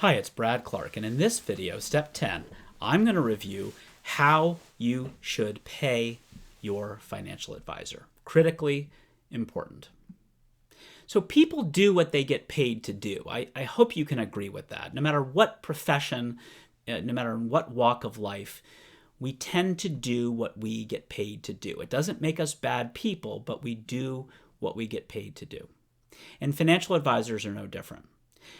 Hi, it's Brad Clark, and in this video, step 10, I'm going to review how you should pay your financial advisor. Critically important. So people do what they get paid to do. I hope you can agree with that. No matter what profession, no matter what walk of life, we tend to do what we get paid to do. It doesn't make us bad people, but we do what we get paid to do. And financial advisors are no different.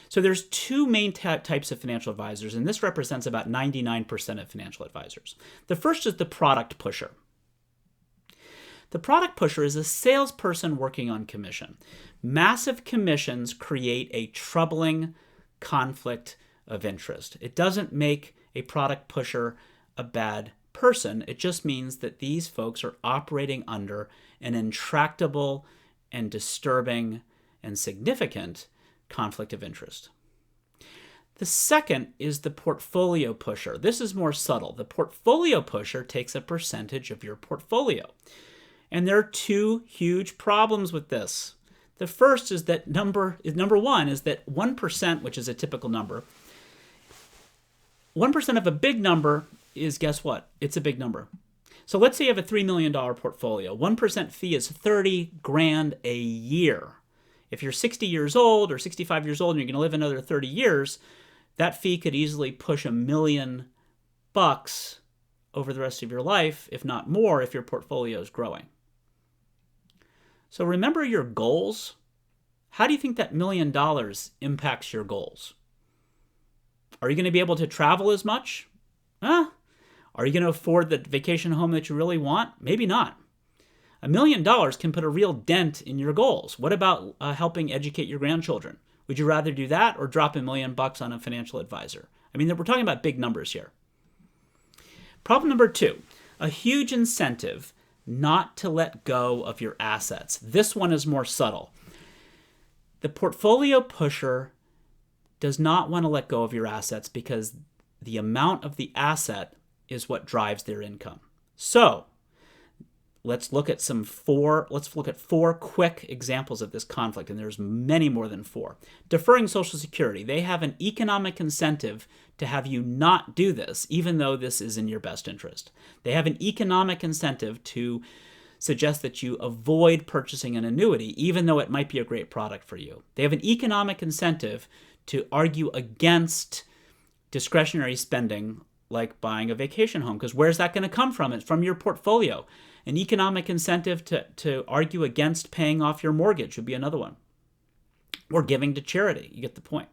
So there's two main types of financial advisors, and this represents about 99% of financial advisors. The first is the product pusher. The product pusher is a salesperson working on commission. Massive commissions create a troubling conflict of interest. It doesn't make a product pusher a bad person. It just means that these folks are operating under an intractable and disturbing and significant conflict of interest. The second is the portfolio pusher. This is more subtle. The portfolio pusher takes a percentage of your portfolio. And there are two huge problems with this. The first is that number one is that 1%, which is a typical number, 1% of a big number is, guess what? It's a big number. So let's say you have a $3 million portfolio. 1% fee is $30,000 a year. If you're 60 years old or 65 years old and you're going to live another 30 years, that fee could easily push $1 million over the rest of your life, if not more, if your portfolio is growing. So remember your goals. How do you think that $1 million impacts your goals? Are you going to be able to travel as much? Are you going to afford the vacation home that you really want? Maybe not. $1 million can put a real dent in your goals. What about helping educate your grandchildren? Would you rather do that or drop $1 million on a financial advisor? I mean, we're talking about big numbers here. Problem number two, a huge incentive not to let go of your assets. This one is more subtle. The portfolio pusher does not want to let go of your assets because the amount of the asset is what drives their income. So let's look at four quick examples of this conflict, and there's many more than four. Deferring Social Security. They have an economic incentive to have you not do this, even though this is in your best interest. They have an economic incentive to suggest that you avoid purchasing an annuity, even though it might be a great product for you. They have an economic incentive to argue against discretionary spending, like buying a vacation home, because where's that going to come from? It's from your portfolio. An economic incentive to argue against paying off your mortgage would be another one. Or giving to charity. You get the point.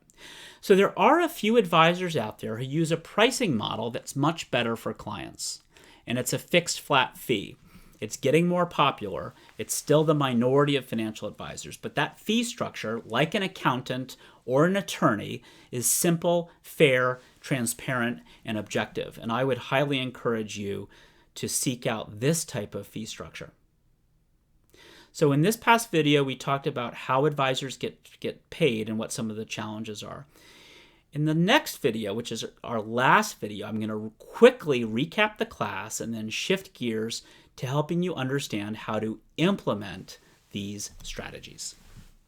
So there are a few advisors out there who use a pricing model that's much better for clients. And it's a fixed flat fee. It's getting more popular. It's still the minority of financial advisors. But that fee structure, like an accountant or an attorney, is simple, fair, transparent, and objective. And I would highly encourage you to seek out this type of fee structure. So in this past video, we talked about how advisors get paid and what some of the challenges are. In the next video, which is our last video, I'm going to quickly recap the class and then shift gears to helping you understand how to implement these strategies.